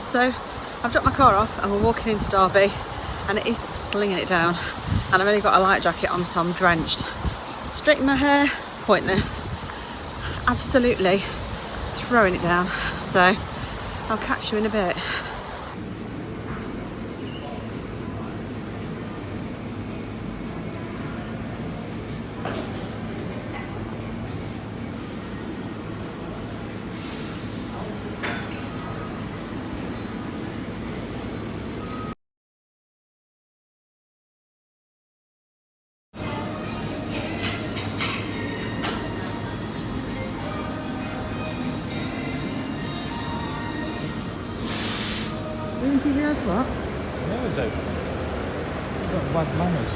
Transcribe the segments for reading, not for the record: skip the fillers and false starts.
So I've dropped my car off and we're walking into Derby and it is slinging it down, and I've only got a light jacket on, so I'm drenched. Straighten my hair, pointless. Absolutely throwing it down. So I'll catch you in a bit. What? Yeah, it's open. You've got bad manners.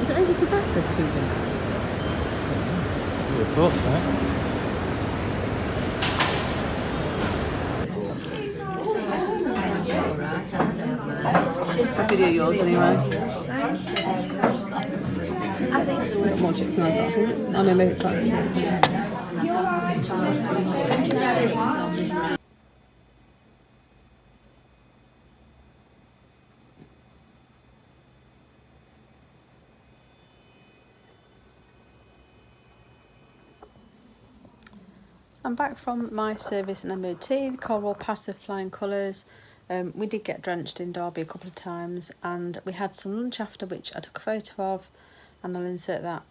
Is it open for breakfast, Tegan? You would have thought I could do yours anyway. Got more chips than I've got. Oh no, maybe it's back. I'm back from my service and MOT. The car all passed with flying colours. We did get drenched in Derby a couple of times, and we had some lunch after, which I took a photo of, and I'll insert that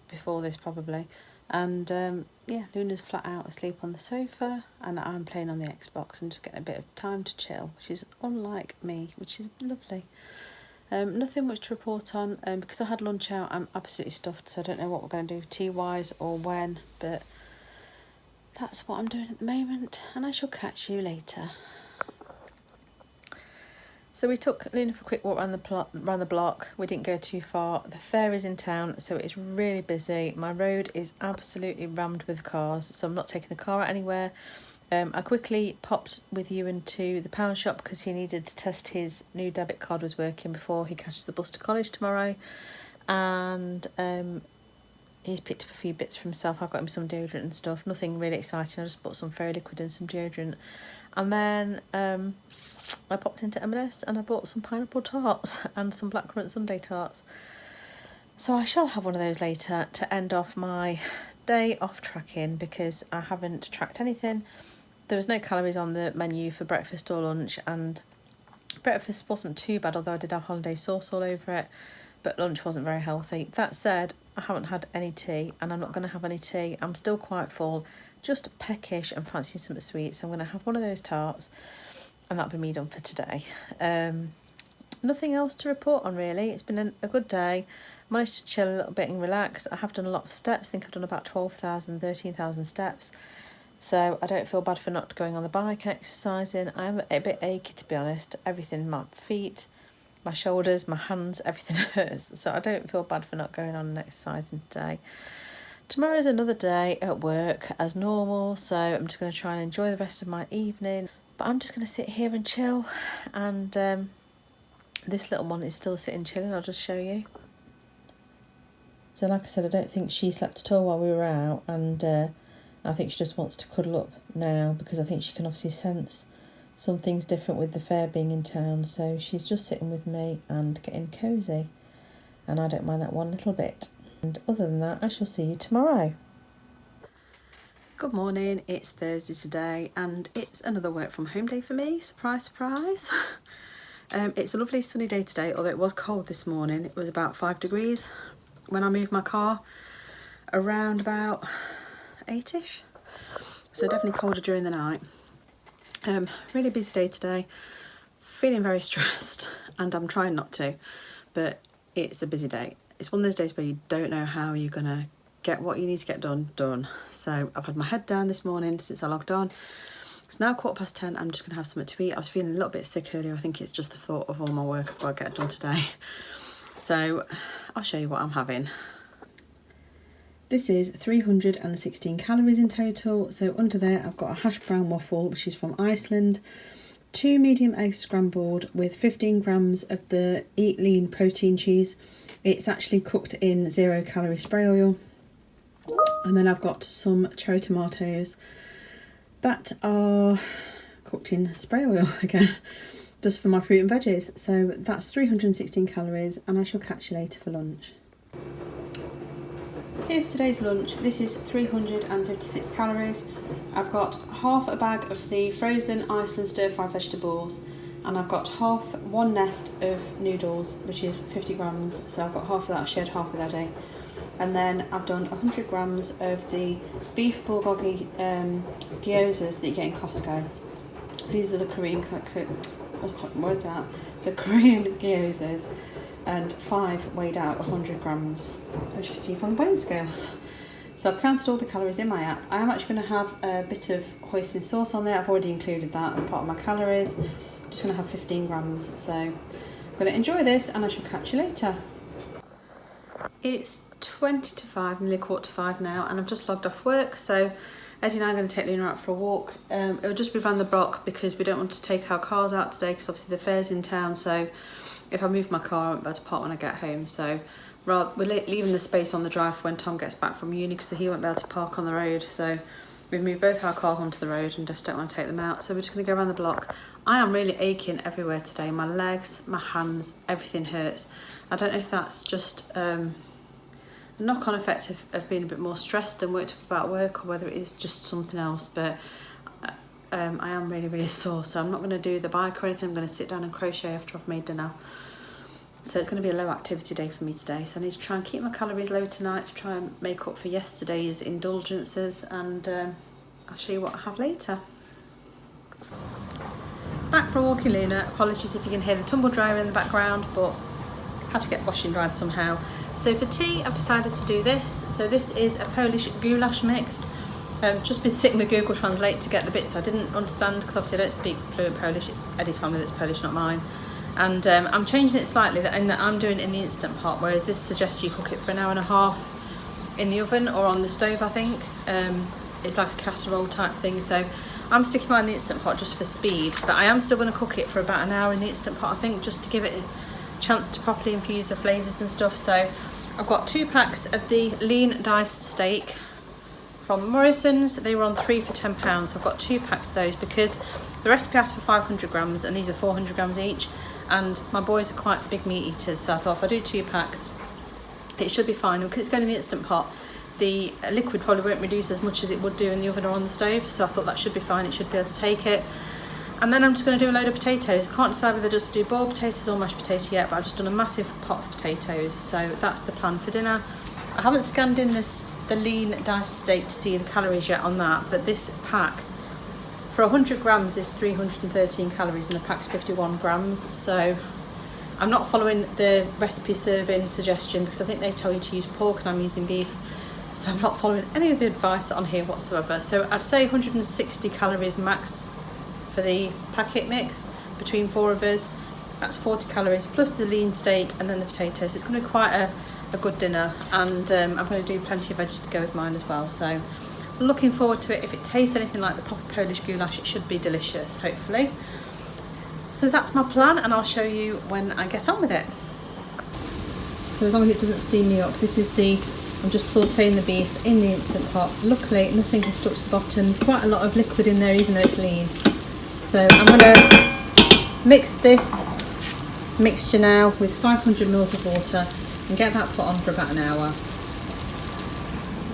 before this probably. And yeah, Luna's flat out asleep on the sofa and I'm playing on the Xbox and just getting a bit of time to chill. She's unlike me, which is lovely. Nothing much to report on, because I had lunch out. I'm absolutely stuffed, so I don't know what we're going to do tea-wise or when, but that's what I'm doing at the moment, and I shall catch you later. So we took Luna for a quick walk around the block. We didn't go too far. The fair is in town, so it's really busy. My road is absolutely rammed with cars, so I'm not taking the car out anywhere. I quickly popped with Ewan to the pound shop because he needed to test his new debit card was working before he catches the bus to college tomorrow. And he's picked up a few bits for himself. I've got him some deodorant and stuff. Nothing really exciting. I just bought some fairy liquid and some deodorant. And then I popped into M&S and I bought some pineapple tarts and some blackcurrant sundae tarts. So I shall have one of those later to end off my day off tracking, because I haven't tracked anything. There was no calories on the menu for breakfast or lunch, and breakfast wasn't too bad, although I did have hollandaise sauce all over it, but lunch wasn't very healthy. That said, I haven't had any tea, and I'm not going to have any tea. I'm still quite full, just peckish and fancying something sweet, so I'm going to have one of those tarts, and that'll be me done for today. Nothing else to report on really. It's been a good day. Managed to chill a little bit and relax. I have done a lot of steps. I think I've done about 12,000, 13,000 steps. So I don't feel bad for not going on the bike and exercising. I am a bit achy, to be honest. Everything, my feet, my shoulders, my hands, everything hurts. So I don't feel bad for not going on and exercising today. Tomorrow's another day at work as normal, so I'm just going to try and enjoy the rest of my evening. But I'm just going to sit here and chill, and this little one is still sitting chilling. I'll just show you. So like I said, I don't think she slept at all while we were out, and I think she just wants to cuddle up now, because I think she can obviously sense something's different with the fair being in town. So she's just sitting with me and getting cosy, and I don't mind that one little bit. And other than that, I shall see you tomorrow. Good morning, it's Thursday today, and it's another work from home day for me. Surprise, surprise. It's a lovely sunny day today, although it was cold this morning. It was about 5 degrees when I moved my car, around about 8ish, so definitely colder during the night. Really busy day today, feeling very stressed, and I'm trying not to, but it's a busy day. It's one of those days where you don't know how you're gonna get what you need to get done. So I've had my head down this morning since I logged on. It's now 10:15. I'm just gonna have something to eat. I was feeling a little bit sick earlier. I think it's just the thought of all my work I've got to get done today. So I'll show you what I'm having. This is 316 calories in total. So under there I've got a hash brown waffle, which is from Iceland, 2 medium eggs scrambled with 15 grams of the Eat Lean protein cheese. It's actually cooked in 0 calorie spray oil. And then I've got some cherry tomatoes that are cooked in spray oil again, just for my fruit and veggies. So that's 316 calories, and I shall catch you later for lunch. Here's today's lunch. This is 356 calories. I've got half a bag of the frozen Iceland stir-fried vegetables, and I've got one nest of noodles, which is 50 grams. So I've got half of that, I shared half with Eddie. And then I've done 100 grams of the beef bulgogi gyozas that you get in Costco. These are the Korean the Korean gyozas, and 5 weighed out 100 grams, as you see from the weighing scales. So I've counted all the calories in my app. I am actually going to have a bit of hoisin sauce on there. I've already included that as part of my calories. I'm just going to have 15 grams. So I'm going to enjoy this, and I shall catch you later. It's 20 to 5, nearly 4:45 now, and I've just logged off work, so Eddie and I are going to take Luna out for a walk. It'll just be around the block because we don't want to take our cars out today, because obviously the fair's in town, so if I move my car I won't be able to park when I get home. So we're leaving the space on the drive for when Tom gets back from uni, because he won't be able to park on the road. So we've moved both our cars onto the road and just don't want to take them out, so we're just going to go around the block. I am really aching everywhere today. My legs, my hands, everything hurts. I don't know if that's just a knock-on effect of being a bit more stressed and worked up about work, or whether it is just something else, but I am really, really sore, so I'm not going to do the bike or anything. I'm going to sit down and crochet after I've made dinner. So it's going to be a low activity day for me today, so I need to try and keep my calories low tonight to try and make up for yesterday's indulgences, and I'll show you what I have later. Back for a walk in Luna. Apologies if you can hear the tumble dryer in the background, but have to get washing dried somehow. So for tea, I've decided to do this. So this is a Polish goulash mix. Just been sitting with Google Translate to get the bits I didn't understand, because obviously I don't speak fluent Polish. It's Eddie's family that's Polish, not mine. And I'm changing it slightly in that I'm doing it in the Instant Pot, whereas this suggests you cook it for an hour and a half in the oven or on the stove, I think. It's like a casserole type thing. So I'm sticking mine in the Instant Pot just for speed, but I am still going to cook it for about an hour in the Instant Pot, I think, just to give it a chance to properly infuse the flavours and stuff. So I've got 2 packs of the lean diced steak from Morrison's. They were on 3 for £10, so I've got 2 packs of those because the recipe asked for 500 grams and these are 400 grams each, and my boys are quite big meat eaters, so I thought if I do 2 packs it should be fine. Because it's going in the Instant Pot, the liquid probably won't reduce as much as it would do in the oven or on the stove, so I thought that should be fine. It should be able to take it. And then I'm just going to do a load of potatoes. I can't decide whether just to do boiled potatoes or mashed potato yet, but I've just done a massive pot of potatoes. So that's the plan for dinner. I haven't scanned in the lean diced steak to see the calories yet on that, but this pack for 100 grams is 313 calories and the pack's 51 grams. So I'm not following the recipe serving suggestion because I think they tell you to use pork and I'm using beef. So I'm not following any of the advice on here whatsoever. So I'd say 160 calories max for the packet mix between 4 of us. That's 40 calories plus the lean steak and then the potatoes. So it's going to be quite a good dinner, and I'm going to do plenty of veggies to go with mine as well. So I'm looking forward to it. If it tastes anything like the proper Polish goulash, it should be delicious, hopefully. So that's my plan, and I'll show you when I get on with it. So as long as it doesn't steam me up, I'm just sauteing the beef in the Instant Pot. Luckily nothing has stuck to the bottom. There's quite a lot of liquid in there even though it's lean. So I'm going to mix this mixture now with 500 ml of water and get that put on for about an hour.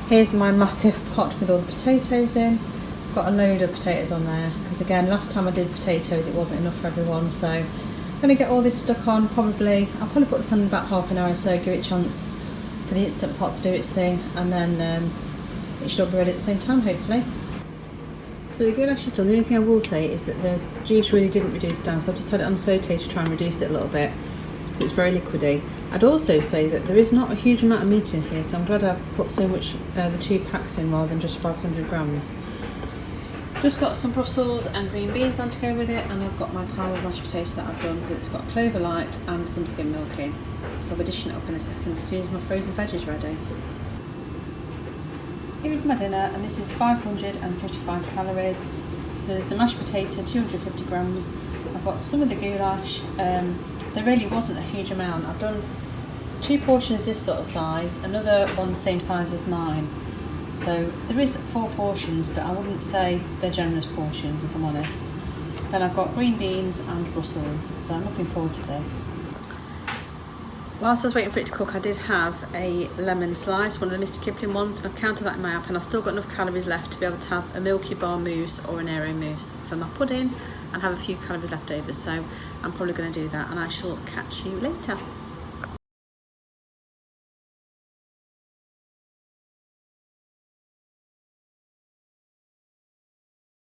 Here's my massive pot with all the potatoes in. I've got a load of potatoes on there because again last time I did potatoes it wasn't enough for everyone, so I'm going to get all this stuck on. I'll probably put this on in about half an hour or so, give it a chance for the Instant Pot to do its thing, and then it should be ready at the same time hopefully. So the goulash is done. The only thing I will say is that the juice really didn't reduce down, so I've just had it on sauté to try and reduce it a little bit. It's very liquidy. I'd also say that there is not a huge amount of meat in here, so I'm glad I put so much, the 2 packs in rather than just 500 grams. Just got some Brussels and green beans on to go with it, and I've got my pile of mashed potato that I've done, but it's got clover light and some skim milk in. So I'll be dishing it up in a second as soon as my frozen veg is ready. Here is my dinner, and this is 555 calories. So there's a mashed potato, 250 grams. I've got some of the goulash. There really wasn't a huge amount. I've done 2 portions this sort of size, another one the same size as mine. So there is 4 portions, but I wouldn't say they're generous portions if I'm honest. Then I've got green beans and Brussels, so I'm looking forward to this. Whilst I was waiting for it to cook, I did have a lemon slice, one of the Mr. Kipling ones, and I've counted that in my app, and I've still got enough calories left to be able to have a Milky Bar mousse or an Aero mousse for my pudding and have a few calories left over, so I'm probably going to do that, and I shall catch you later.